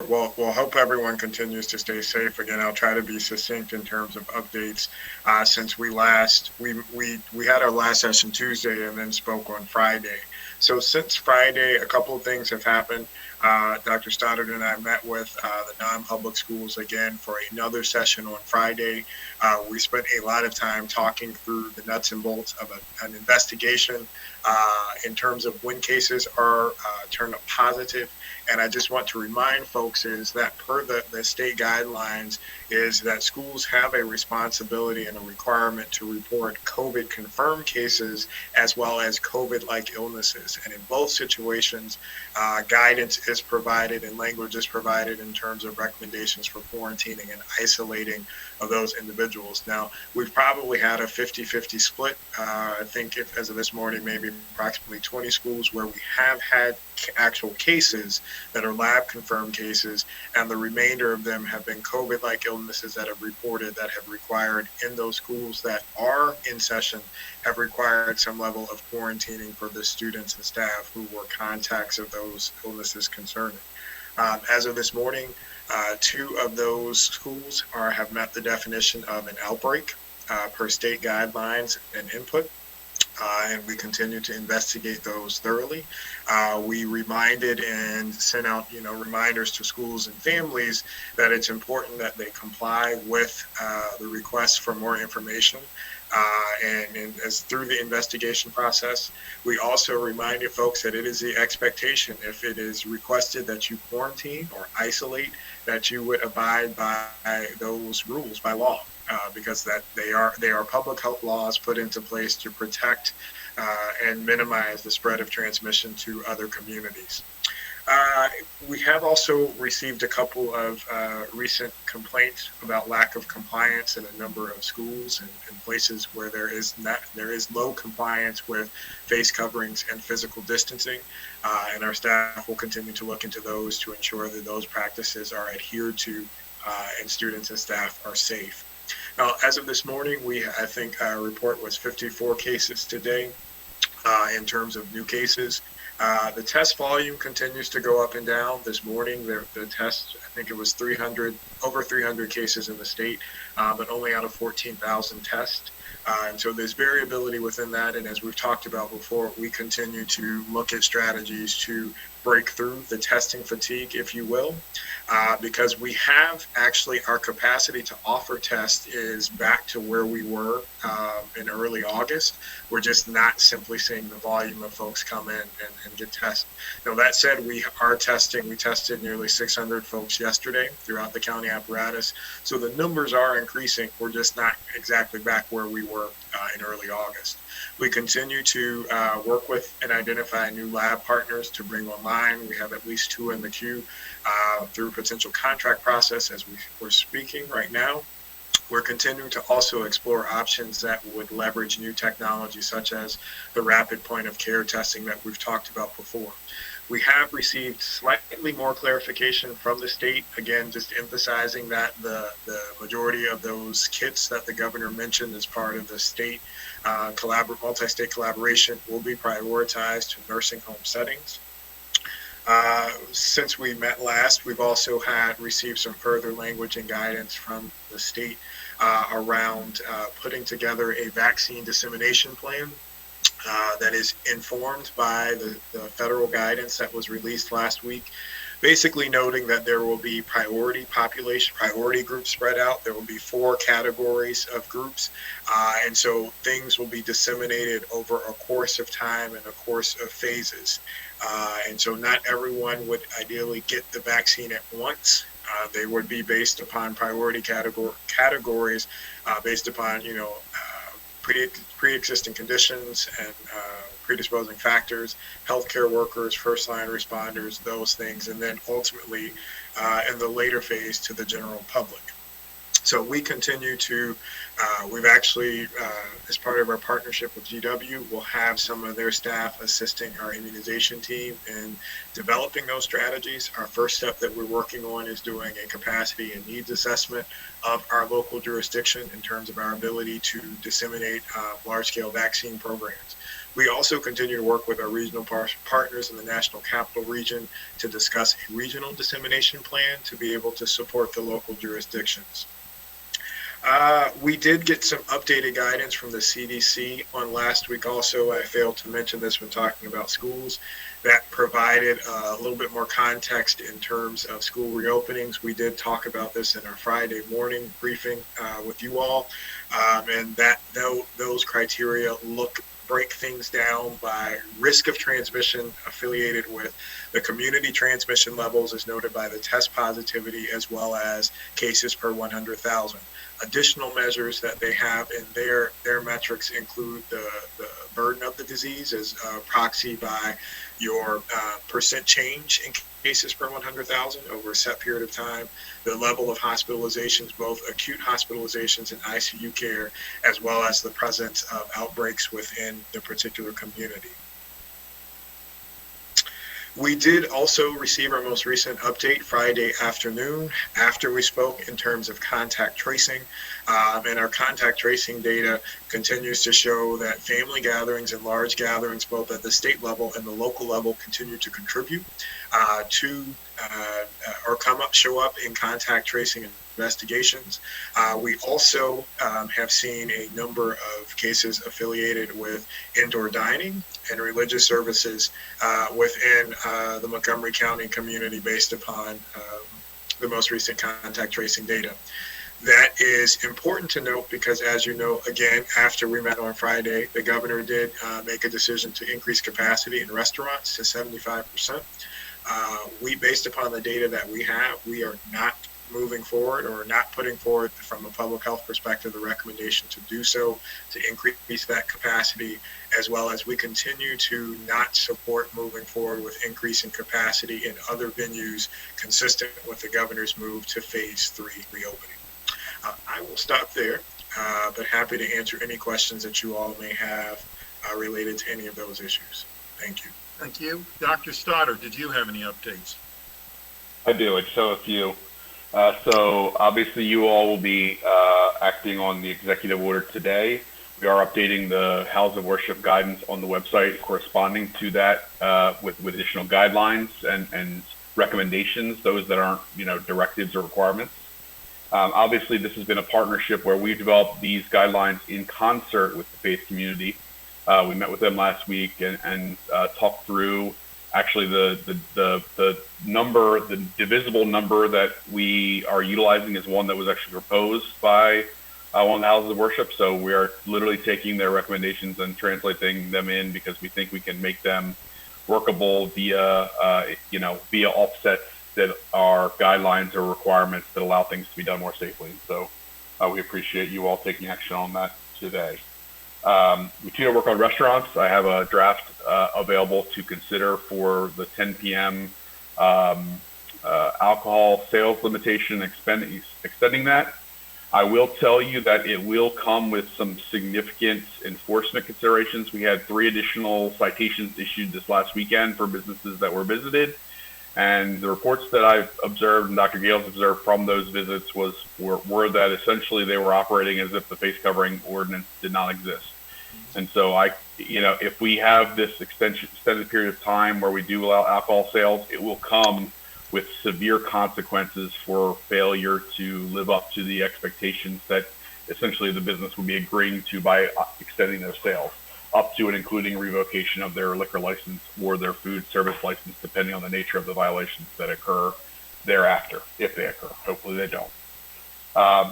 Well, hope everyone continues to stay safe. Again, I'll try to be succinct in terms of updates. Since we had our last session Tuesday and then spoke on Friday. So since Friday, a couple of things have happened. Dr. Stoddard and I met with the non-public schools again for another session on Friday. We spent a lot of time talking through the nuts and bolts of an investigation in terms of when cases are turned up positive. And I just want to remind folks is that per the state guidelines is that schools have a responsibility and a requirement to report COVID confirmed cases as well as COVID-like illnesses. And in both situations, guidance is provided and language is provided in terms of recommendations for quarantining and isolating of those individuals. Now, we've probably had a 50-50 split. I think as of this morning, maybe approximately 20 schools where we have had actual cases that are lab confirmed cases, and the remainder of them have been COVID-like illnesses that have reported that have required in those schools that are in session have required some level of quarantining for the students and staff who were contacts of those illnesses concerning. As of this morning, two of those schools have met the definition of an outbreak per state guidelines and input. And we continue to investigate those thoroughly. We reminded and sent out, reminders to schools and families that it's important that they comply with the request for more information. And as through the investigation process, we also reminded folks that it is the expectation if it is requested that you quarantine or isolate, that you would abide by those rules by law. Because that they are public health laws put into place to protect and minimize the spread of transmission to other communities. We have also received a couple of recent complaints about lack of compliance in a number of schools and places where there is low compliance with face coverings and physical distancing, and our staff will continue to look into those to ensure that those practices are adhered to and students and staff are safe. Now, as of this morning, I think our report was 54 cases today in terms of new cases. The test volume continues to go up and down. This morning, the test, I think it was over 300 cases in the state, but only out of 14,000 tests. And so there's variability within that. And as we've talked about before, we continue to look at strategies to break through the testing fatigue, if you will, because we have actually our capacity to offer tests is back to where we were in early August. We're just not simply seeing the volume of folks come in and get tested. Now, that said, we tested nearly 600 folks yesterday throughout the county apparatus. So the numbers are increasing. We're just not exactly back where we were in early August. We continue to work with and identify new lab partners to bring online. We have at least 2 in the queue through potential contract process as we're speaking right now. We're continuing to also explore options that would leverage new technology such as the rapid point of care testing that we've talked about before. We have received slightly more clarification from the state, again, just emphasizing that the majority of those kits that the governor mentioned as part of the state multi-state collaboration will be prioritized to nursing home settings. Since we met last, we've also received some further language and guidance from the state around putting together a vaccine dissemination plan that is informed by the federal guidance that was released last week, basically noting that there will be priority groups spread out. There will be 4 categories of groups, and so things will be disseminated over a course of time and a course of phases. And so not everyone would ideally get the vaccine at once. They would be based upon priority categories, based upon pre-existing conditions and predisposing factors, healthcare workers, first-line responders, those things, and then ultimately in the later phase to the general public. So we continue to, we've actually, as part of our partnership with GW, we'll have some of their staff assisting our immunization team in developing those strategies. Our first step that we're working on is doing a capacity and needs assessment of our local jurisdiction in terms of our ability to disseminate large-scale vaccine programs. We also continue to work with our regional partners in the National Capital Region to discuss a regional dissemination plan to be able to support the local jurisdictions. We did get some updated guidance from the CDC on last week also. I failed to mention this when talking about schools. That provided a little bit more context in terms of school reopenings. We did talk about this in our Friday morning briefing with you all, and that those criteria break things down by risk of transmission affiliated with the community transmission levels as noted by the test positivity as well as cases per 100,000. Additional measures that they have in their metrics include the burden of the disease as proxy by your percent change in cases per 100,000 over a set period of time, the level of hospitalizations, both acute hospitalizations and ICU care, as well as the presence of outbreaks within the particular community. We did also receive our most recent update Friday afternoon after we spoke in terms of contact tracing. And our contact tracing data continues to show that family gatherings and large gatherings, both at the state level and the local level, continue to contribute show up in contact tracing investigations. We also have seen a number of cases affiliated with indoor dining and religious services within the Montgomery County community based upon the most recent contact tracing data. That is important to note because, as you know, again, after we met on Friday, the governor did make a decision to increase capacity in restaurants to 75%. Based upon the data that we have, we are not moving forward or not putting forward from a public health perspective the recommendation to do so, to increase that capacity, as well as we continue to not support moving forward with increasing capacity in other venues consistent with the governor's move to phase 3 reopening. I will stop there, but happy to answer any questions that you all may have related to any of those issues. Thank you. Thank you. Dr. Stoddard, did you have any updates? I do. I show a few. So obviously you all will be acting on the executive order today. We are updating the House of Worship guidance on the website corresponding to that with additional guidelines and recommendations, those that aren't, directives or requirements. Obviously, this has been a partnership where we've developed these guidelines in concert with the faith community. We met with them last week and talked through actually the number, the divisible number that we are utilizing is one that was actually proposed by one of the houses of worship. So we are literally taking their recommendations and translating them in because we think we can make them workable via offsets that are guidelines or requirements that allow things to be done more safely. So we appreciate you all taking action on that today. We continue to work on restaurants. I have a draft available to consider for the 10 p.m. Alcohol sales limitation, extending that. I will tell you that it will come with some significant enforcement considerations. We had 3 additional citations issued this last weekend for businesses that were visited. And the reports that I've observed and Dr. Gales observed from those visits were that essentially they were operating as if the face covering ordinance did not exist. And so if we have this extended period of time where we do allow alcohol sales, it will come with severe consequences for failure to live up to the expectations that essentially the business would be agreeing to by extending those sales, up to and including revocation of their liquor license or their food service license, depending on the nature of the violations that occur thereafter, if they occur. Hopefully they don't.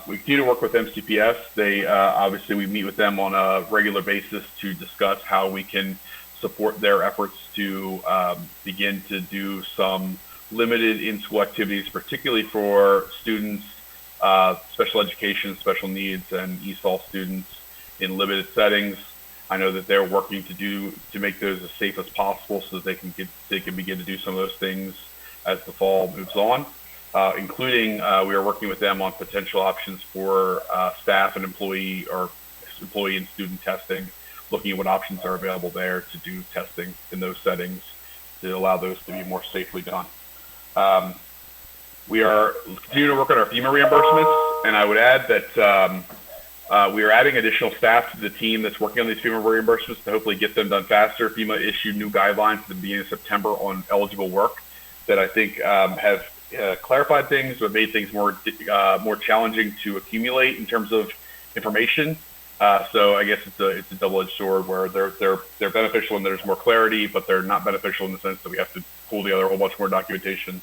We continue to work with MCPS. They obviously we meet with them on a regular basis to discuss how we can support their efforts to begin to do some limited in-school activities, particularly for students, special education, special needs, and ESOL students in limited settings. I know that they're working to make those as safe as possible so that they can begin to do some of those things as the fall moves on. Including we are working with them on potential options for staff and employee and student testing, looking at what options are available there to do testing in those settings to allow those to be more safely done. We are continuing to work on our FEMA reimbursements, and I would add that We are adding additional staff to the team that's working on these FEMA reimbursements to hopefully get them done faster. FEMA issued new guidelines at the beginning of September on eligible work that I think have clarified things, but made things more challenging to accumulate in terms of information. So I guess it's a double-edged sword where they're beneficial and there's more clarity, but they're not beneficial in the sense that we have to pull together a whole bunch more documentation.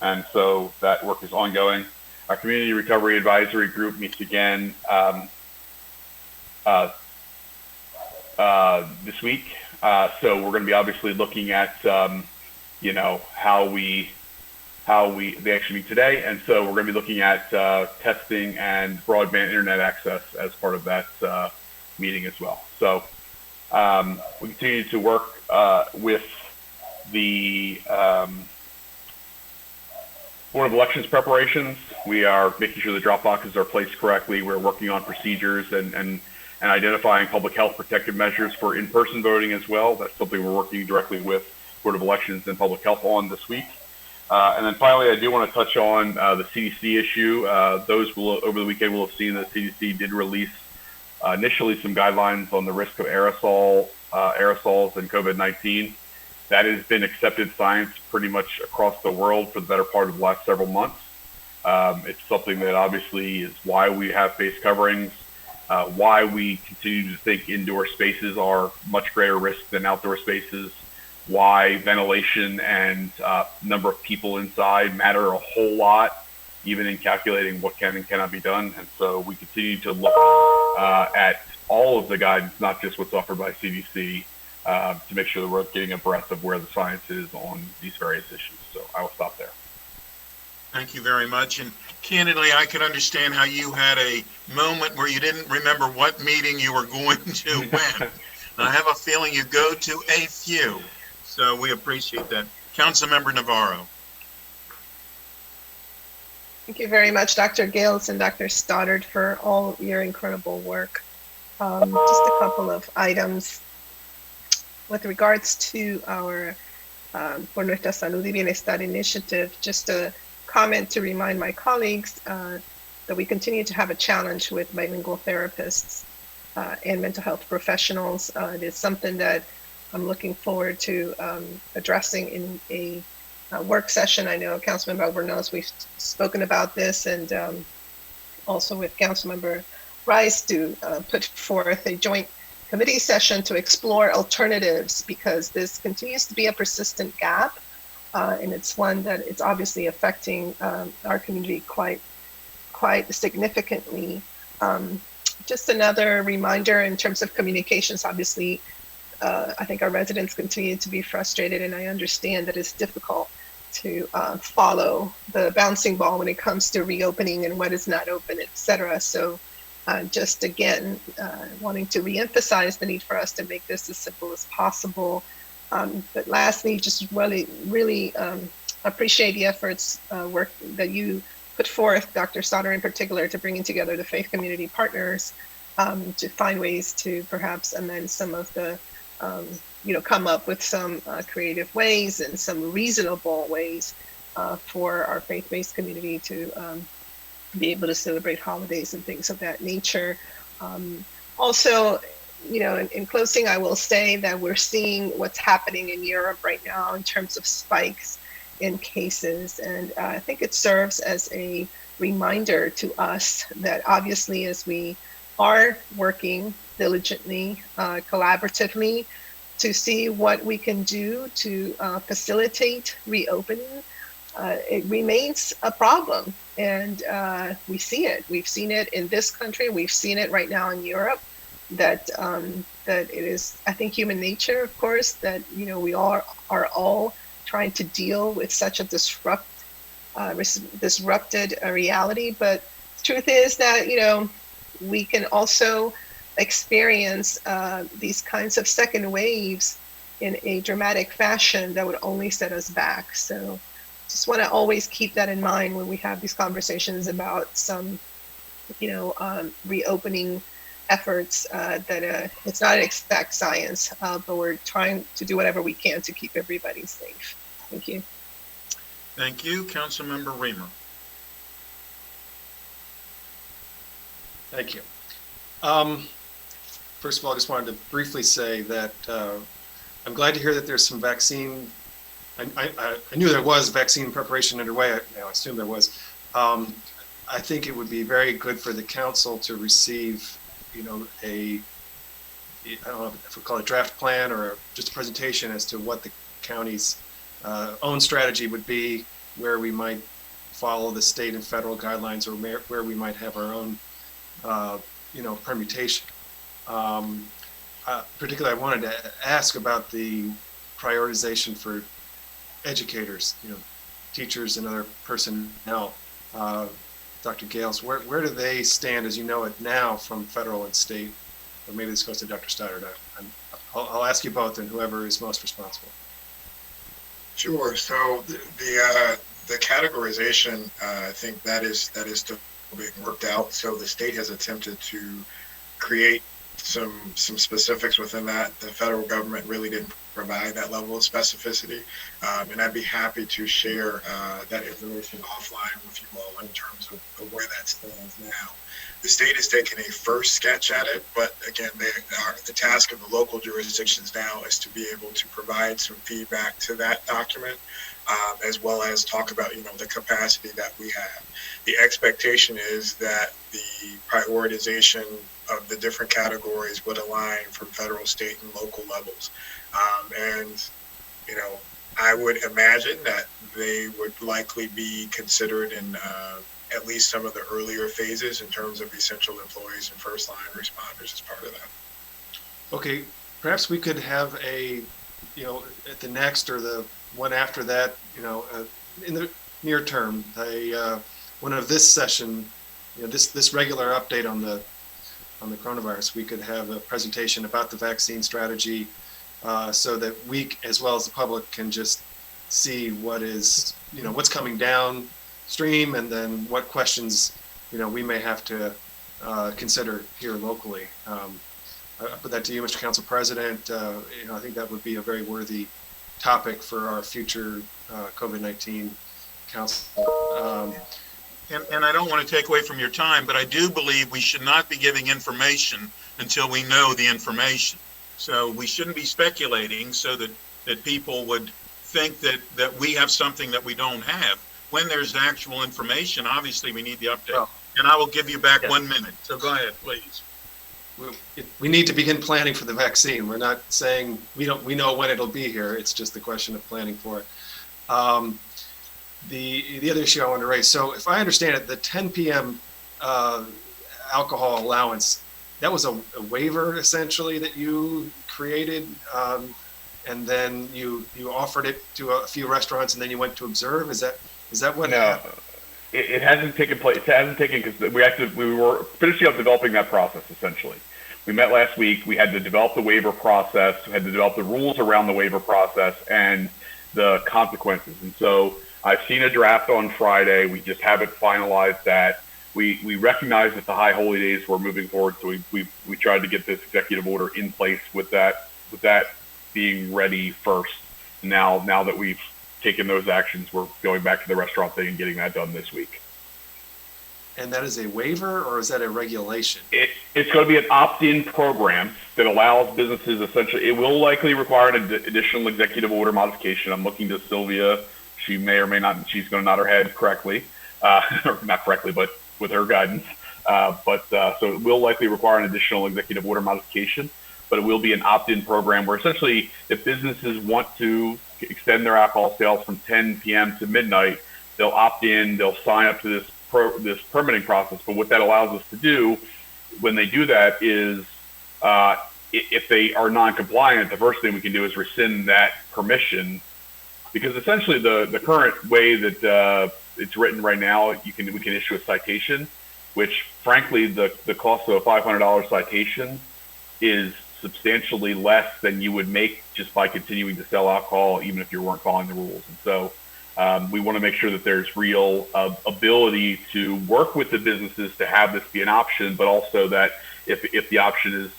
And so that work is ongoing. Our Community Recovery Advisory Group meets again this week. So we're going to be obviously looking at, how they actually meet today. And so we're going to be looking at testing and broadband internet access as part of that meeting as well. So we continue to work with the Board of Elections preparations. We are making sure the drop boxes are placed correctly. We're working on procedures and identifying public health protective measures for in-person voting as well. That's something we're working directly with Board of Elections and Public Health on this week. And then finally, I do want to touch on the CDC issue. Those over the weekend will have seen that CDC did release initially some guidelines on the risk of aerosols and COVID-19. That has been accepted science pretty much across the world for the better part of the last several months. It's something that obviously is why we have face coverings, why we continue to think indoor spaces are much greater risk than outdoor spaces, why ventilation and number of people inside matter a whole lot, even in calculating what can and cannot be done. And so we continue to look at all of the guidance, not just what's offered by CDC, to make sure that we're getting a breadth of where the science is on these various issues. So I will stop there. Thank you very much. And candidly, I could understand how you had a moment where you didn't remember what meeting you were going to when. I have a feeling you go to a few. So we appreciate that. Councilmember Navarro. Thank you very much, Dr. Gales and Dr. Stoddard, for all your incredible work. Just a couple of items. With regards to our Por Nuestra Salud y Bienestar initiative, just a comment to remind my colleagues that we continue to have a challenge with bilingual therapists and mental health professionals. It is something that I'm looking forward to addressing in a work session. I know Councilmember Albernaz, we've spoken about this, and also with Councilmember Rice to put forth a joint committee session to explore alternatives, because this continues to be a persistent gap, and it's one that it's obviously affecting our community quite significantly. Just another reminder in terms of communications, obviously, I think our residents continue to be frustrated, and I understand that it's difficult to follow the bouncing ball when it comes to reopening and what is not open, et cetera. So just again, wanting to reemphasize the need for us to make this as simple as possible. But lastly, just really appreciate the efforts, work that you put forth, Dr. Stoddard in particular, to bringing together the faith community partners to find ways to perhaps amend some of the come up with some creative ways and some reasonable ways for our faith-based community to be able to celebrate holidays and things of that nature. Also, in closing, I will say that we're seeing what's happening in Europe right now in terms of spikes in cases. And I think it serves as a reminder to us that obviously, as we are working diligently, collaboratively, to see what we can do to facilitate reopening, it remains a problem. And we see it. We've seen it in this country. We've seen it right now in Europe, that it is, I think, human nature, of course, that, we are all trying to deal with such a disrupted reality. But the truth is that, we can also experience these kinds of second waves in a dramatic fashion that would only set us back. So just want to always keep that in mind when we have these conversations about some, reopening efforts, that it's not an exact science, but we're trying to do whatever we can to keep everybody safe. Thank you. Thank you. Councilmember Reamer. Thank you. First of all, I just wanted to briefly say that I'm glad to hear that there's some vaccine. I knew there was vaccine preparation underway. I assume there was. I think it would be very good for the council to receive, I don't know if we call it a draft plan or just a presentation as to what the county's own strategy would be, where we might follow the state and federal guidelines, or where we might have our own, permutation. Particularly, I wanted to ask about the prioritization for educators, teachers and other personnel. Dr. Gales, where do they stand, as you know it now, from federal and state? Or maybe this goes to Dr. Stoddard. I'll ask you both, and whoever is most responsible. Sure. So the categorization, I think that is still being worked out. So the state has attempted to create some specifics within that. The federal government really didn't provide that level of specificity, and I'd be happy to share that information offline with you all in terms of where that stands now. The state has taken a first sketch at it, but again, the task of the local jurisdictions now is to be able to provide some feedback to that document, as well as talk about the capacity that we have. The expectation is that the prioritization of the different categories would align from federal, state, and local levels. And I would imagine that they would likely be considered in at least some of the earlier phases in terms of essential employees and first line responders as part of that. Okay, perhaps we could have at the next or the one after that, in the near term, one of this session, this regular update on the coronavirus, we could have a presentation about the vaccine strategy, so that we, as well as the public, can just see what is, what's coming downstream, and then what questions, we may have to consider here locally. I put that to you, Mr. Council President. I think that would be a very worthy topic for our future COVID-19 council. And I don't want to take away from your time, but I do believe we should not be giving information until we know the information. So we shouldn't be speculating so that people would think that we have something that we don't have. When there's actual information, obviously we need the update. Well, and I will give you back 1 minute. So go ahead, please. We need to begin planning for the vaccine. We're not saying we know when it'll be here. It's just a question of planning for it. The other issue I wanted to raise. So if I understand it, the 10 p.m. Alcohol allowance, that was a waiver essentially that you created, and then you offered it to a few restaurants, and then you went to observe. Is that what? No, it hasn't taken place. It hasn't taken, because we were finishing up developing that process essentially. We met last week. We had to develop the waiver process. We had to develop the rules around the waiver process and the consequences. And so I've seen a draft on Friday. We just haven't finalized that. We recognize that the high holy days were moving forward, so we tried to get this executive order in place with that being ready first. Now that we've taken those actions, we're going back to the restaurant thing and getting that done this week. And that is a waiver, or is that a regulation? It's going to be an opt-in program that allows businesses, essentially, it will likely require an additional executive order modification. I'm looking to Sylvia. She may or may not, she's going to nod her head correctly, or not correctly, but with her guidance. So it will likely require an additional executive order modification, but it will be an opt-in program where essentially if businesses want to extend their alcohol sales from 10 p.m. to midnight, they'll opt in, they'll sign up to this permitting process. But what that allows us to do when they do that is, if they are non-compliant, the first thing we can do is rescind that permission, because essentially the current way that it's written right now, we can issue a citation, which frankly the cost of a $500 citation is substantially less than you would make just by continuing to sell alcohol, even if you weren't following the rules. And so we want to make sure that there's real ability to work with the businesses to have this be an option, but also that if the option is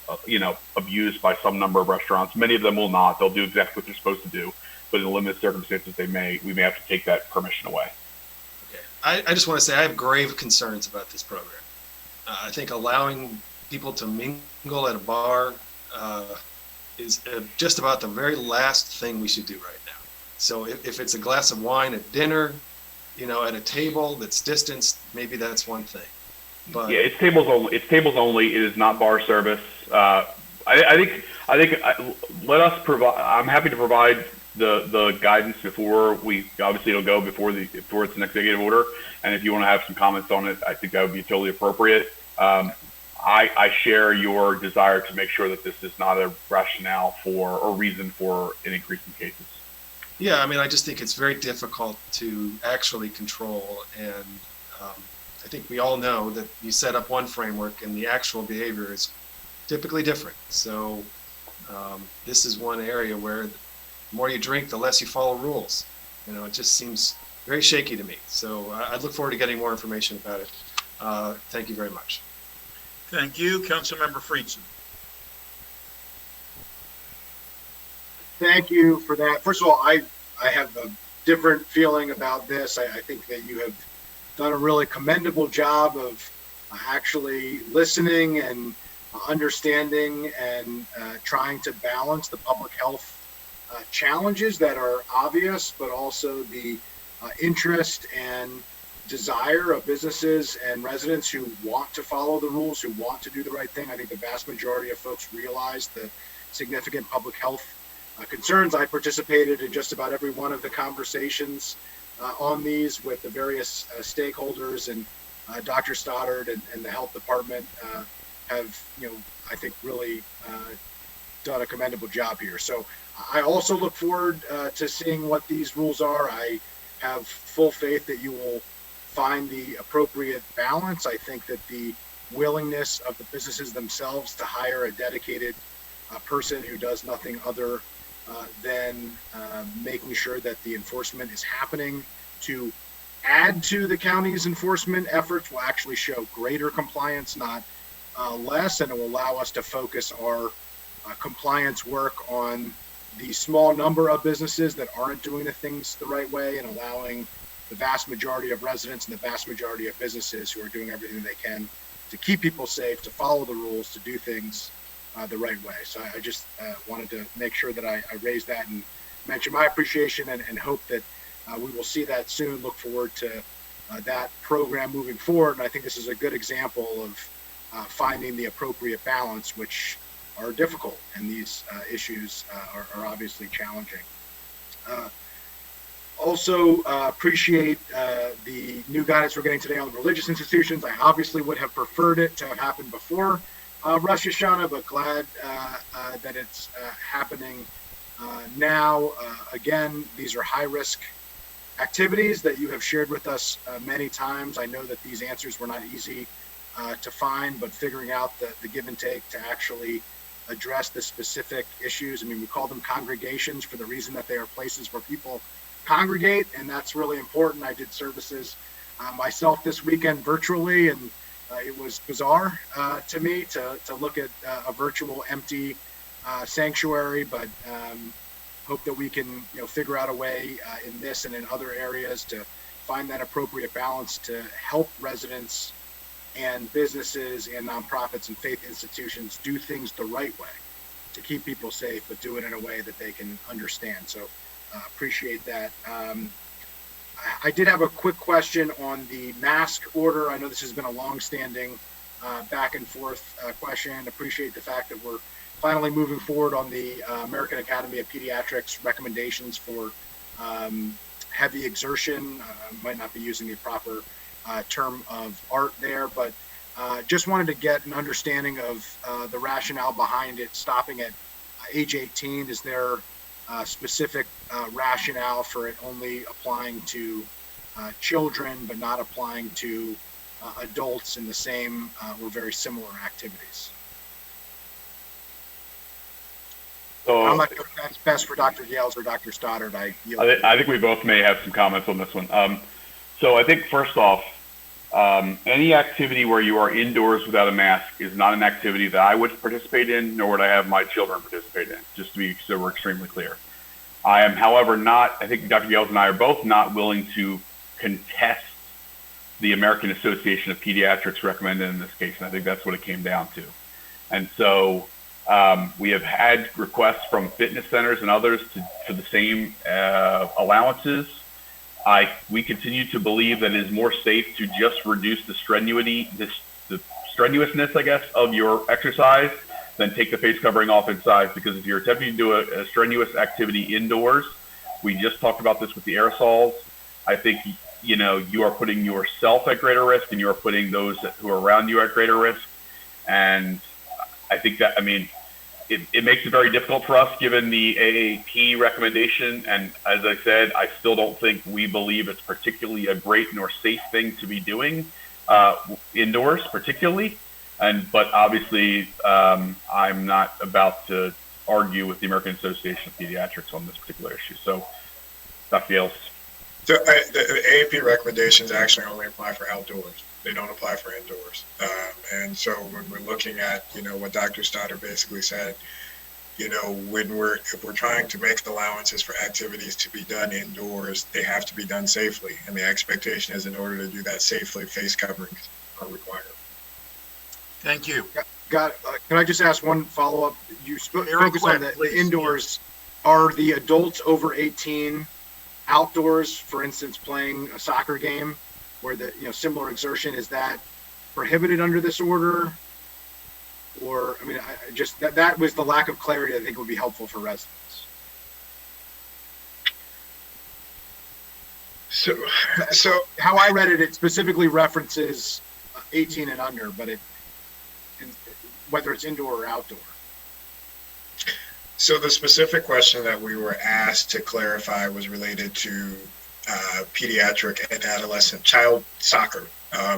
abused by some number of restaurants, many of them will not. They'll do exactly what they're supposed to do, but in limited circumstances, we may have to take that permission away. Okay, I just want to say I have grave concerns about this program. I think allowing people to mingle at a bar is just about the very last thing we should do right now. So if it's a glass of wine at dinner, at a table that's distanced, maybe that's one thing. But yeah, it's tables only. It's tables only. It is not bar service. I think let us provide. I'm happy to provide the guidance before we, obviously it'll go before it's an executive order. And if you want to have some comments on it, I think that would be totally appropriate. I share your desire to make sure that this is not a rationale for or reason for an increase in cases. Yeah, I mean, I just think it's very difficult to actually control, and I think we all know that you set up one framework and the actual behavior is typically different. So this is one area where the more you drink, the less you follow rules. It just seems very shaky to me. So I look forward to getting more information about it. Thank you very much. Thank you. Councilmember Friedson. Thank you for that. First of all, I have a different feeling about this. I think that you have done a really commendable job of actually listening and understanding and trying to balance the public health challenges that are obvious, but also the interest and desire of businesses and residents who want to follow the rules, who want to do the right thing. I think the vast majority of folks realize the significant public health concerns. I participated in just about every one of the conversations on these with the various stakeholders, and Dr. Stoddard and the health department have, I think really done a commendable job here. So I also look forward to seeing what these rules are. I have full faith that you will find the appropriate balance. I think that the willingness of the businesses themselves to hire a dedicated person who does nothing other than making sure that the enforcement is happening to add to the county's enforcement efforts will actually show greater compliance, not less, and it will allow us to focus our compliance work on the small number of businesses that aren't doing the things the right way, and allowing the vast majority of residents and the vast majority of businesses who are doing everything they can to keep people safe, to follow the rules, to do things the right way. So I just wanted to make sure that I raised that and mention my appreciation and hope that we will see that soon. Look forward to that program moving forward. And I think this is a good example of finding the appropriate balance, which are difficult, and these issues are obviously challenging. Also appreciate the new guidance we're getting today on religious institutions. I obviously would have preferred it to have happened before Rosh Hashanah, but glad that it's happening now. Again, these are high-risk activities that you have shared with us many times. I know that these answers were not easy to find, but figuring out the give and take to actually address the specific issues. I mean, we call them congregations for the reason that they are places where people congregate, and that's really important. I did services myself this weekend virtually, and it was bizarre to me to look at a virtual empty sanctuary, but hope that we can figure out a way in this and in other areas to find that appropriate balance to help residents and businesses and nonprofits and faith institutions do things the right way to keep people safe, but do it in a way that they can understand. So appreciate that. I did have a quick question on the mask order. I know this has been a long-standing back and forth question. Appreciate the fact that we're finally moving forward on the American Academy of Pediatrics recommendations for heavy exertion. Might not be using the proper term of art there, but just wanted to get an understanding of the rationale behind it stopping at age 18. Is there specific rationale for it only applying to children but not applying to adults in the same or very similar activities? So I'm not sure if that's best for Dr. Gales or Dr. Stoddard. I think we both may have some comments on this one. So I think first off, any activity where you are indoors without a mask is not an activity that I would participate in, nor would I have my children participate in, just to be so we're extremely clear. I am, however, not, I think Dr. Gales and I are both not willing to contest the American Association of Pediatrics recommended in this case, and I think that's what it came down to. And so we have had requests from fitness centers and others for the same allowances. We continue to believe that it is more safe to just reduce the strenuousness, I guess, of your exercise than take the face covering off inside. Because if you're attempting to do a strenuous activity indoors, we just talked about this with the aerosols. I think, you are putting yourself at greater risk, and you are putting those who are around you at greater risk. And I think that, it makes it very difficult for us given the AAP recommendation. And as I said, I still don't think we believe it's particularly a great nor safe thing to be doing indoors, particularly. But obviously, I'm not about to argue with the American Association of Pediatrics on this particular issue. So, Dr. Gales. So the AAP recommendations actually only apply for outdoors. They don't apply for indoors. And so when we're looking at, what Dr. Stoddard basically said, if we're trying to make allowances for activities to be done indoors, they have to be done safely. And the expectation is in order to do that safely, face coverings are required. Thank you. Got it. Can I just ask one follow-up? You focus on the please. Indoors. Are the adults over 18 outdoors, for instance, playing a soccer game where the similar exertion, is that prohibited under this order? Or I just that was the lack of clarity I think would be helpful for residents. So how I read it, it specifically references 18 and under, but whether it's indoor or outdoor. So the specific question that we were asked to clarify was related to pediatric and adolescent child soccer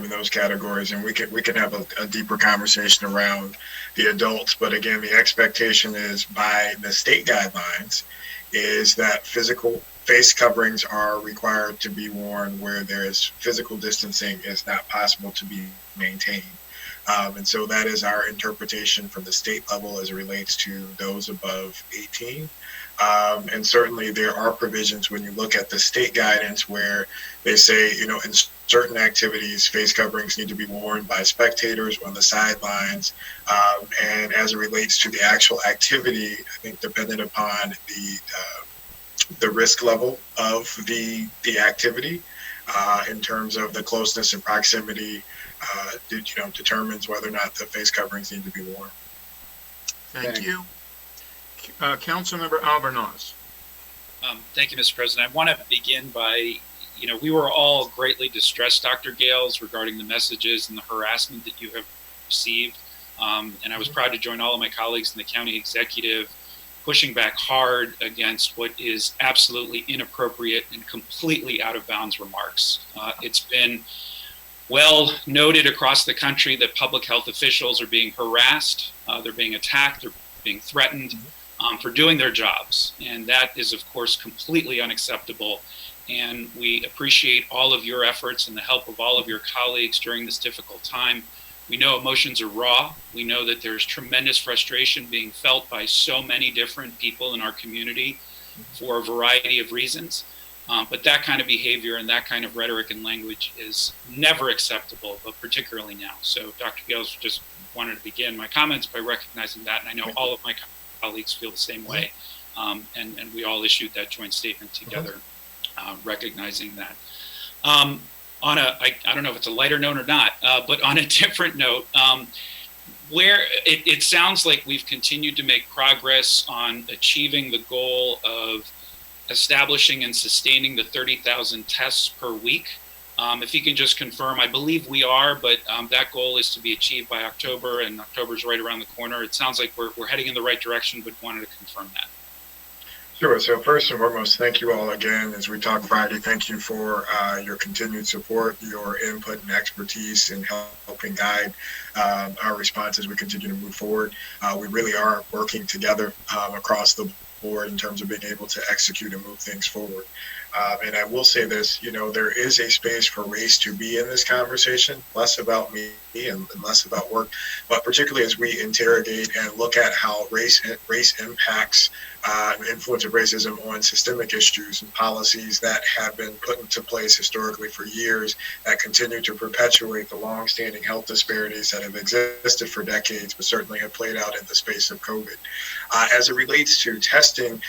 in those categories, and we can have a deeper conversation around the adults. But again, the expectation is by the state guidelines is that physical face coverings are required to be worn where there is physical distancing is not possible to be maintained. And so that is our interpretation from the state level as it relates to those above 18. And certainly there are provisions when you look at the state guidance where they say, in certain activities, face coverings need to be worn by spectators on the sidelines. And as it relates to the actual activity, I think dependent upon the risk level of the activity in terms of the closeness and proximity, determines whether or not the face coverings need to be worn. Thank you. Councilmember Albernaz. Thank you, Mr. President. I want to begin by, we were all greatly distressed, Dr. Gales, regarding the messages and the harassment that you have received. And I was proud to join all of my colleagues in the county executive pushing back hard against what is absolutely inappropriate and completely out of bounds remarks. It's been well noted across the country that public health officials are being harassed, they're being attacked, they're being threatened for doing their jobs. And that is, of course, completely unacceptable. And we appreciate all of your efforts and the help of all of your colleagues during this difficult time. We know emotions are raw. We know that there's tremendous frustration being felt by so many different people in our community for a variety of reasons. But that kind of behavior and that kind of rhetoric and language is never acceptable, but particularly now. So Dr. Gales, just wanted to begin my comments by recognizing that. And I know all of my colleagues feel the same way. And we all issued that joint statement together, recognizing that. I don't know if it's a lighter note or not, but on a different note, where it sounds like we've continued to make progress on achieving the goal of establishing and sustaining the 30,000 tests per week. If you can just confirm, I believe we are, but that goal is to be achieved by October, and October's right around the corner. It sounds like we're heading in the right direction, but wanted to confirm that. Sure. So first and foremost, thank you all again. As we talk Friday, thank you for your continued support, your input and expertise in helping guide our response as we continue to move forward. We really are working together across the board in terms of being able to execute and move things forward. And I will say this, there is a space for race to be in this conversation, less about me and less about work, but particularly as we interrogate and look at how race impacts the influence of racism on systemic issues and policies that have been put into place historically for years that continue to perpetuate the longstanding health disparities that have existed for decades, but certainly have played out in the space of COVID. As it relates to testing,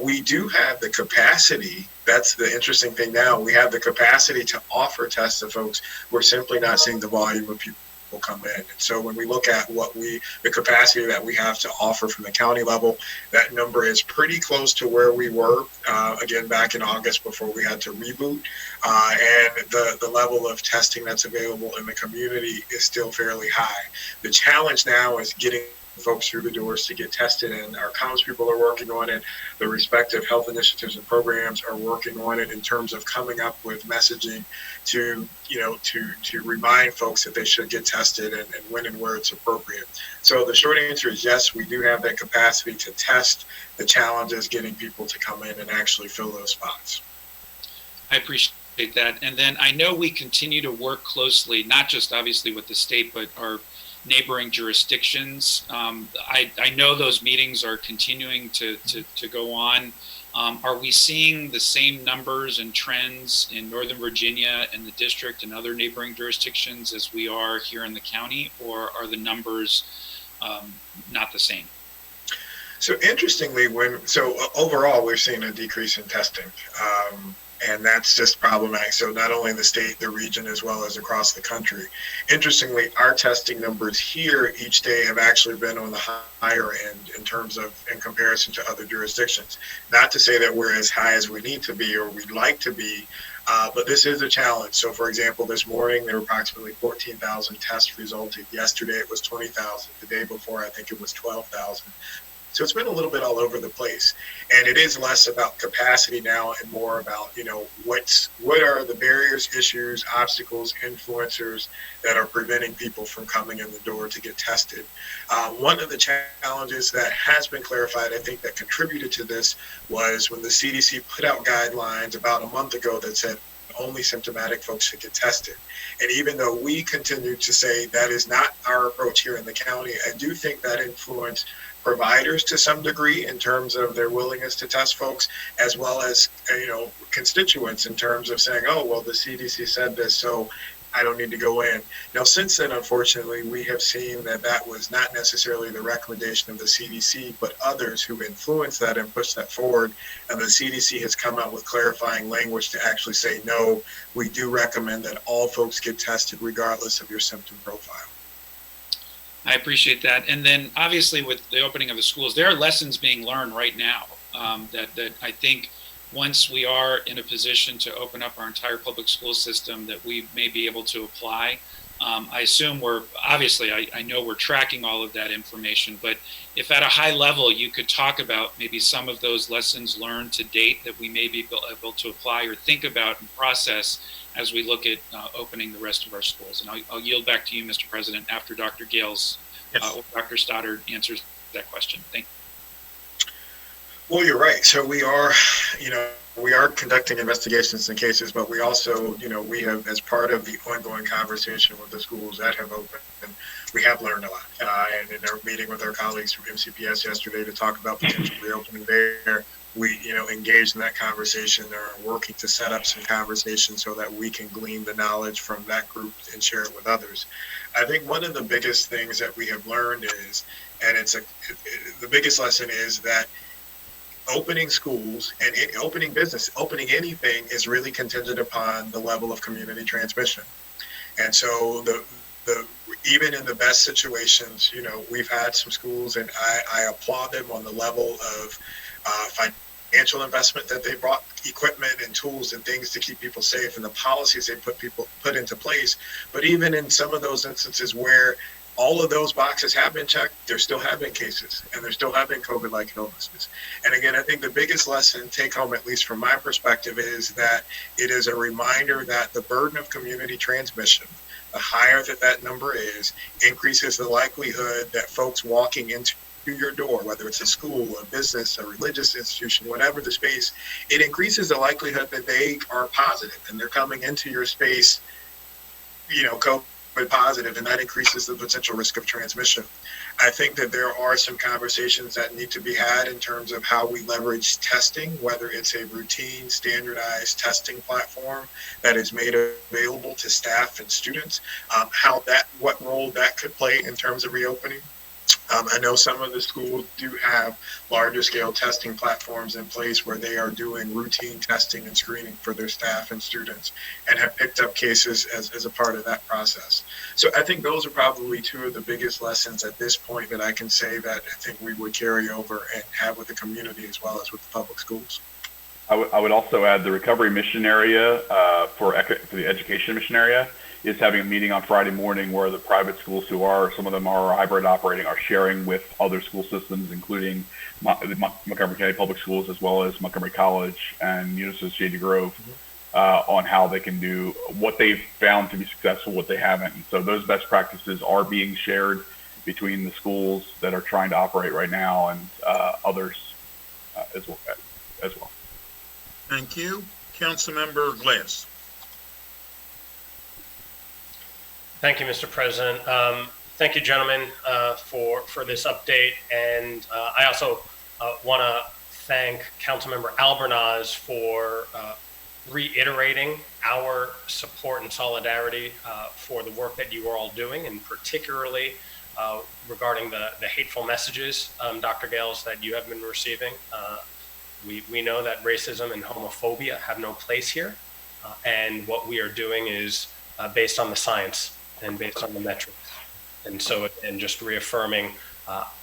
we do have the capacity. That's the interesting thing now. We have the capacity to offer tests to folks. We're simply not seeing the volume of people come in. And so when we look at the capacity that we have to offer from the county level, that number is pretty close to where we were, again, back in August before we had to reboot. And the level of testing that's available in the community is still fairly high. The challenge now is getting folks through the doors to get tested, and our people are working on it. The respective health initiatives and programs are working on it in terms of coming up with messaging to remind folks that they should get tested and when and where it's appropriate. So the short answer is yes, we do have that capacity to test. The challenge is getting people to come in and actually fill those spots. I appreciate that. And then I know we continue to work closely, not just obviously with the state, but our neighboring jurisdictions. I know those meetings are continuing to go on. Are we seeing the same numbers and trends in Northern Virginia and the district and other neighboring jurisdictions as we are here in the county, or are the numbers not the same? So interestingly, overall, we're seeing a decrease in testing. And that's just problematic. So not only in the state, the region, as well as across the country. Interestingly, our testing numbers here each day have actually been on the higher end in comparison to other jurisdictions. Not to say that we're as high as we need to be or we'd like to be, but this is a challenge. So for example, this morning, there were approximately 14,000 tests resulted. Yesterday, it was 20,000. The day before, I think it was 12,000. So it's been a little bit all over the place, and it is less about capacity now and more about, what are the barriers, issues, obstacles, influencers that are preventing people from coming in the door to get tested. One of the challenges that has been clarified, I think, that contributed to this was when the CDC put out guidelines about a month ago that said only symptomatic folks should get tested. And even though we continue to say that is not our approach here in the county, I do think that influenced providers to some degree in terms of their willingness to test folks, as well as constituents in terms of saying, oh, well, the CDC said this, so I don't need to go in. Now, since then, unfortunately, we have seen that was not necessarily the recommendation of the CDC, but others who influenced that and pushed that forward. And the CDC has come out with clarifying language to actually say, no, we do recommend that all folks get tested regardless of your symptom profile. I appreciate that. And then obviously with the opening of the schools, there are lessons being learned right now that I think once we are in a position to open up our entire public school system that we may be able to apply. I assume I know we're tracking all of that information, but if at a high level you could talk about maybe some of those lessons learned to date that we may be able to apply or think about and process as we look at opening the rest of our schools. And I'll yield back to you, Mr. President, after Dr. Gales or Dr. Stoddard answers that question. Thank you. Well, you're right. So we are conducting investigations in cases, but we also, we have, as part of the ongoing conversation with the schools that have opened, and we have learned a lot. And in our meeting with our colleagues from MCPS yesterday to talk about potential reopening there, we, engaged in that conversation. They're working to set up some conversations so that we can glean the knowledge from that group and share it with others. I think one of the biggest things that we have learned is, and the biggest lesson is that opening schools and opening business, opening anything is really contingent upon the level of community transmission. And so even in the best situations, we've had some schools, and I applaud them on the level of financial investment that they brought, equipment and tools and things to keep people safe, and the policies they put into place. But even in some of those instances where all of those boxes have been checked, there still have been cases, and there still have been COVID-like illnesses. And again, I think the biggest lesson take home, at least from my perspective, is that it is a reminder that the burden of community transmission, the higher that number is, increases the likelihood that folks walking into through your door, whether it's a school, a business, a religious institution, whatever the space, it increases the likelihood that they are positive and they're coming into your space, COVID positive, and that increases the potential risk of transmission. I think that there are some conversations that need to be had in terms of how we leverage testing, whether it's a routine, standardized testing platform that is made available to staff and students, what role that could play in terms of reopening. I know some of the schools do have larger scale testing platforms in place where they are doing routine testing and screening for their staff and students and have picked up cases as a part of that process. So I think those are probably two of the biggest lessons at this point that I can say that I think we would carry over and have with the community as well as with the public schools. I would also add the recovery mission area for the education mission area is having a meeting on Friday morning where the private schools some of them are hybrid operating, are sharing with other school systems, including Montgomery County Public Schools, as well as Montgomery College and University of Shady Grove, on how they can do what they've found to be successful, what they haven't. And so those best practices are being shared between the schools that are trying to operate right now and others as well. Thank you. Councilmember Glass. Thank you, Mr. President. Thank you, gentlemen, for this update. And I also want to thank Councilmember Albernaz for reiterating our support and solidarity for the work that you are all doing, and particularly regarding the hateful messages, Dr. Gales, that you have been receiving. We know that racism and homophobia have no place here, and what we are doing is based on the science and based on the metrics. And so, and just reaffirming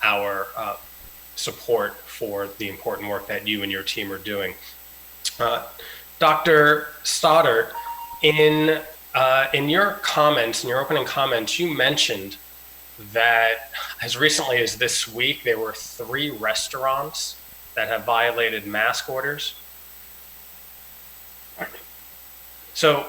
our support for the important work that you and your team are doing. Dr. Stoddard, in your comments, in your opening comments, you mentioned that as recently as this week, there were 3 restaurants that have violated mask orders. So,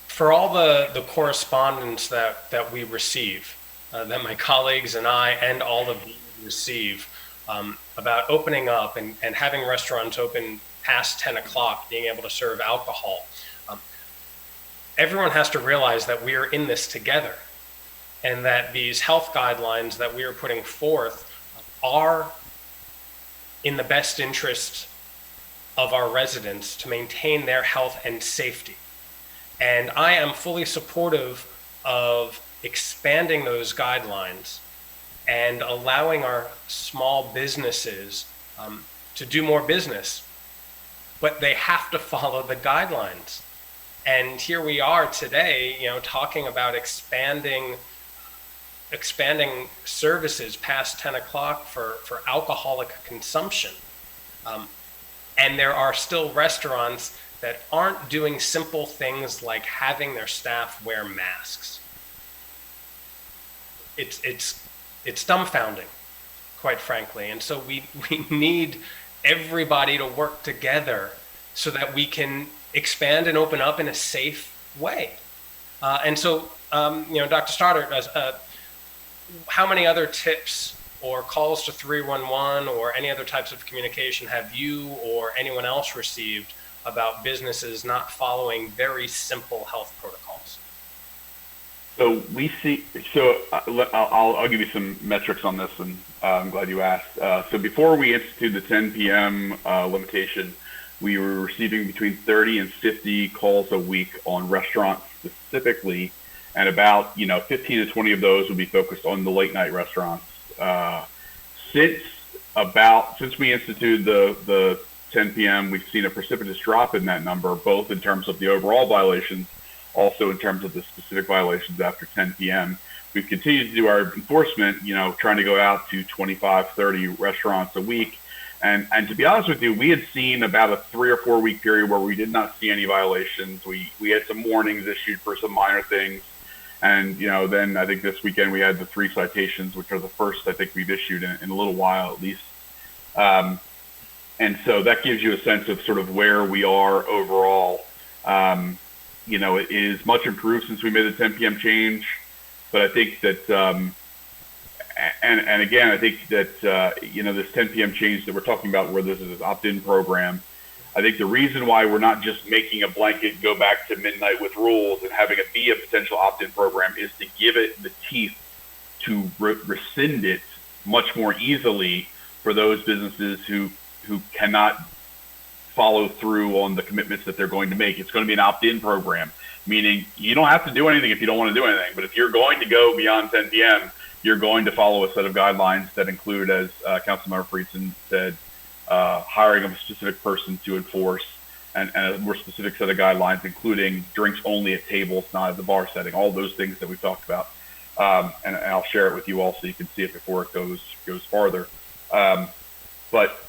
for all the correspondence that we receive, that my colleagues and I and all of you receive about opening up and having restaurants open past 10 o'clock, being able to serve alcohol, everyone has to realize that we are in this together, and that these health guidelines that we are putting forth are in the best interest of our residents to maintain their health and safety. And I am fully supportive of expanding those guidelines and allowing our small businesses to do more business, but they have to follow the guidelines. And here we are today, talking about expanding services past 10 o'clock for alcoholic consumption. And there are still restaurants that aren't doing simple things like having their staff wear masks. It's dumbfounding, quite frankly. And so we need everybody to work together so that we can expand and open up in a safe way. And so, Dr. Stoddard, how many other tips or calls to 311 or any other types of communication have you or anyone else received about businesses not following very simple health protocols? So I'll give you some metrics on this, and I'm glad you asked. So before we instituted the 10 p.m. Limitation, we were receiving between 30 and 50 calls a week on restaurants specifically, and about 15 to 20 of those would be focused on the late night restaurants. Since we instituted the 10 p.m., we've seen a precipitous drop in that number, both in terms of the overall violations, also in terms of the specific violations after 10 p.m. We've continued to do our enforcement, trying to go out to 25, 30 restaurants a week. And to be honest with you, we had seen about a 3 or 4 week period where we did not see any violations. We had some warnings issued for some minor things. And, then I think this weekend we had the 3 citations, which are the first I think we've issued in a little while at least. And so that gives you a sense of sort of where we are overall. It is much improved since we made the 10 p.m. change, but I think that And again, I think that, this 10 p.m. change that we're talking about where this is an opt-in program, I think the reason why we're not just making a blanket go back to midnight with rules and having it be a potential opt-in program is to give it the teeth to rescind it much more easily for those businesses who cannot follow through on the commitments that they're going to make. It's going to be an opt-in program, meaning you don't have to do anything if you don't want to do anything. But if you're going to go beyond 10 p.m., you're going to follow a set of guidelines that include, as Councilmember Friedson said, hiring of a specific person to enforce, and a more specific set of guidelines, including drinks only at tables, not at the bar setting, all those things that we've talked about. And I'll share it with you all so you can see it before it goes farther. But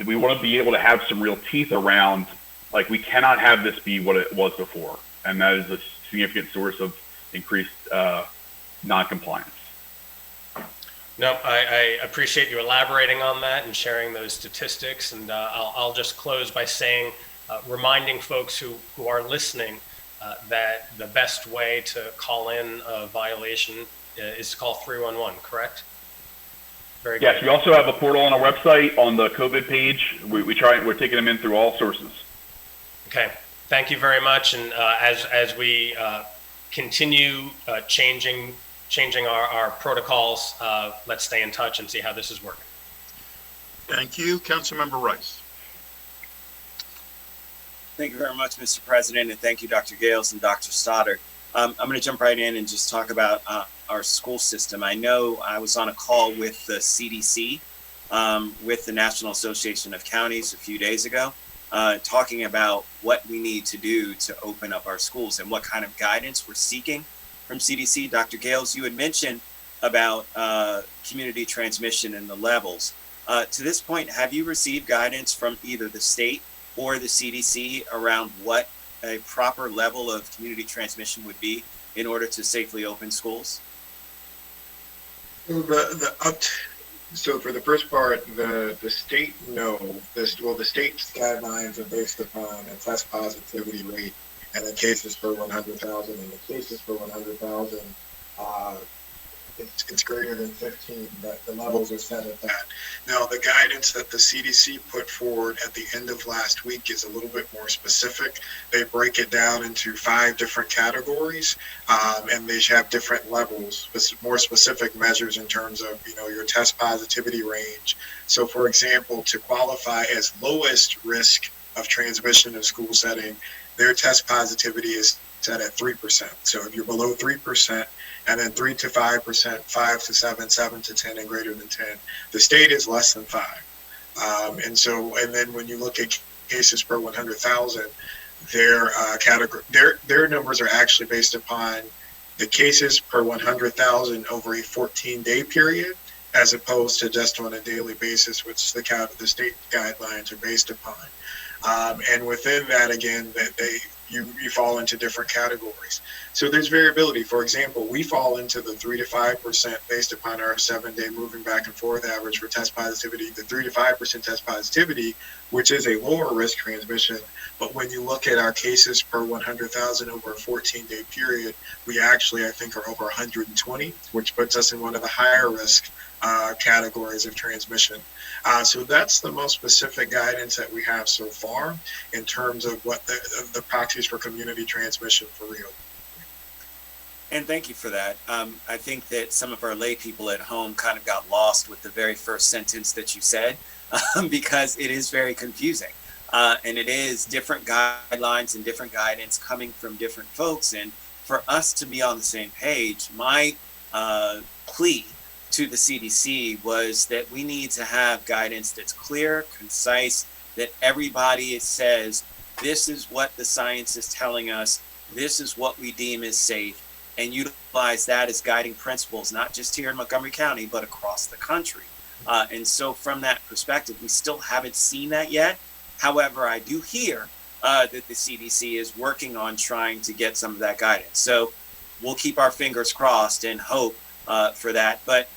we want to be able to have some real teeth around, like, we cannot have this be what it was before, and that is a significant source of increased non-compliance. No, I appreciate you elaborating on that and sharing those statistics. And I'll just close by saying, reminding folks who are listening that the best way to call in a violation is to call 311, correct? Very good. Yes, we also have a portal on our website on the COVID page. We're taking them in through all sources. Okay, thank you very much. And as we continue changing our protocols, let's stay in touch and see how this is working. Thank you. Councilmember Rice. Thank you very much, Mr. President, and thank you, Dr. Gales and Dr. Stoddard. I'm going to jump right in and just talk about our school system. I know I was on a call with the CDC, with the National Association of Counties a few days ago, talking about what we need to do to open up our schools and what kind of guidance we're seeking from CDC. Dr. Gales, you had mentioned about community transmission and the levels. To this point, have you received guidance from either the state or the CDC around what a proper level of community transmission would be in order to safely open schools? So for the first part, the state, no. The state's guidelines are based upon a test positivity rate and the cases per 100,000, and the cases per 100,000, it's greater than 15, but the levels are set at that. Now, the guidance that the CDC put forward at the end of last week is a little bit more specific. They break it down into 5 different categories, and they have different levels, more specific measures in terms of, your test positivity range. So, for example, to qualify as lowest risk of transmission in a school setting, their test positivity is set at 3%. So if you're below 3%, and then 3 to 5%, 5 to 7, 7 to 10, and greater than 10. The state is less than 5. And then when you look at cases per 100,000, their numbers are actually based upon the cases per 100,000 over a 14-day period, as opposed to just on a daily basis, which the state guidelines are based upon. And within that, again, you fall into different categories. So there's variability. For example, we fall into the 3 to 5% based upon our 7-day moving back and forth average for test positivity, the 3 to 5% test positivity, which is a lower risk transmission. But when you look at our cases per 100,000 over a 14-day period, we actually, I think, are over 120, which puts us in one of the higher risk categories of transmission. So that's the most specific guidance that we have so far in terms of what the proxies for community transmission for real. And thank you for that. I think that some of our lay people at home kind of got lost with the very first sentence that you said, because it is very confusing. And it is different guidelines and different guidance coming from different folks. And for us to be on the same page, my plea to the CDC was that we need to have guidance that's clear, concise, that everybody says, this is what the science is telling us, this is what we deem as safe, and utilize that as guiding principles, not just here in Montgomery County, but across the country. And so from that perspective, we still haven't seen that yet. However, I do hear that the CDC is working on trying to get some of that guidance. So we'll keep our fingers crossed and hope for that. But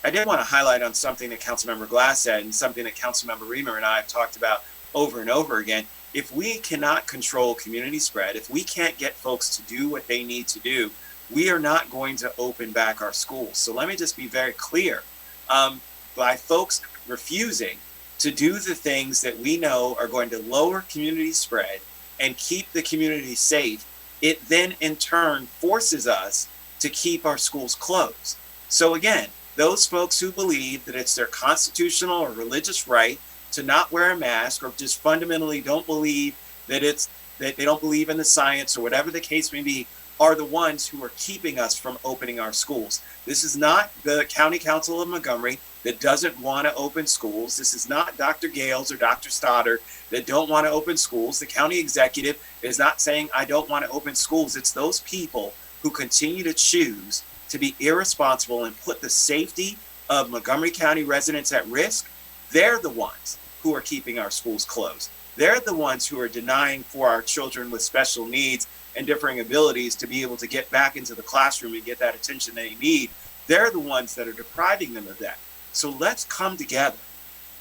I did want to highlight on something that Councilmember Glass said and something that Councilmember Reamer and I have talked about over and over again. If we cannot control community spread, if we can't get folks to do what they need to do we are not going to open back our schools. So let me just be very clear. By folks refusing to do the things that we know are going to lower community spread and keep the community safe, it then in turn forces us to keep our schools closed. So again, those folks who believe that it's their constitutional or religious right to not wear a mask, or just fundamentally don't believe that they don't believe in the science, or whatever the case may be, are the ones who are keeping us from opening our schools. This is not the County Council of Montgomery that doesn't want to open schools. This is not Dr. Gales or Dr. Stoddard that don't want to open schools. The county executive is not saying, I don't want to open schools. It's those people who continue to choose to be irresponsible and put the safety of Montgomery County residents at risk. They're the ones who are keeping our schools closed. They're the ones who are denying for our children with special needs and differing abilities to be able to get back into the classroom and get that attention they need. They're the ones that are depriving them of that. So let's come together.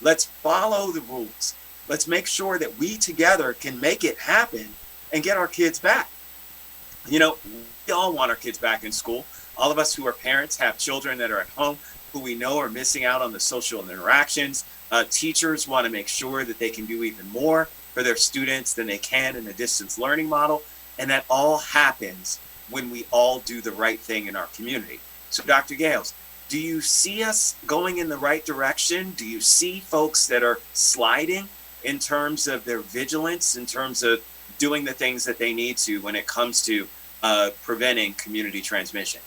Let's follow the rules. Let's make sure that we together can make it happen and get our kids back. You know, we all want our kids back in school. All of us who are parents have children that are at home who we know are missing out on the social interactions. Teachers want to make sure that they can do even more for their students than they can in a distance learning model. And that all happens when we all do the right thing in our community. So Dr. Gales, do you see us going in the right direction? Do you see folks that are sliding in terms of their vigilance, in terms of doing the things that they need to when it comes to preventing community transmission?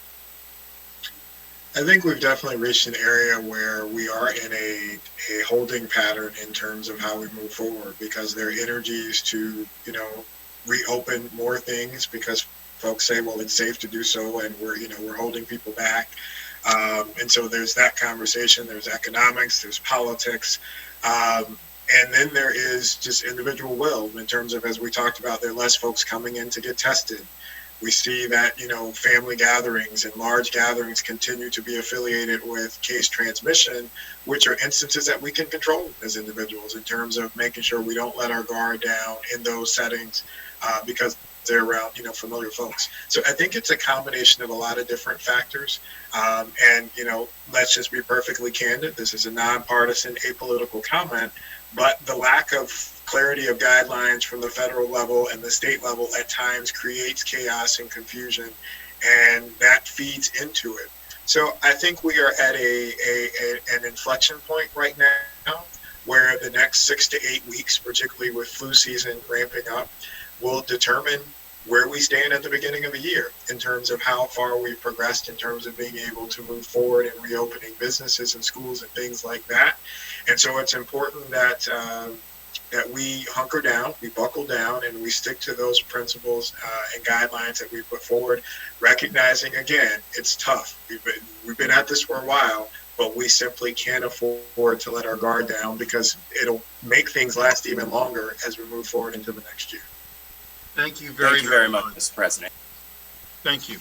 I think we've definitely reached an area where we are in a holding pattern in terms of how we move forward, because there are energies to, reopen more things because folks say, well, it's safe to do so, and we're holding people back. And so there's that conversation, there's economics, there's politics. And then there is just individual will in terms of, as we talked about, there are less folks coming in to get tested. We see that, family gatherings and large gatherings continue to be affiliated with case transmission, which are instances that we can control as individuals in terms of making sure we don't let our guard down in those settings because they're around, familiar folks. So I think it's a combination of a lot of different factors. And, let's just be perfectly candid. This is a nonpartisan, apolitical comment, but the lack of clarity of guidelines from the federal level and the state level at times creates chaos and confusion, and that feeds into it. So I think we are at an inflection point right now where the next 6 to 8 weeks, particularly with flu season ramping up, will determine where we stand at the beginning of the year in terms of how far we've progressed in terms of being able to move forward and reopening businesses and schools and things like that. And so it's important that we hunker down, we buckle down, and we stick to those principles and guidelines that we put forward, recognizing, again, it's tough. We've been at this for a while, but we simply can't afford to let our guard down because it'll make things last even longer as we move forward into the next year. Thank you very, very much, Mr. President. Thank you.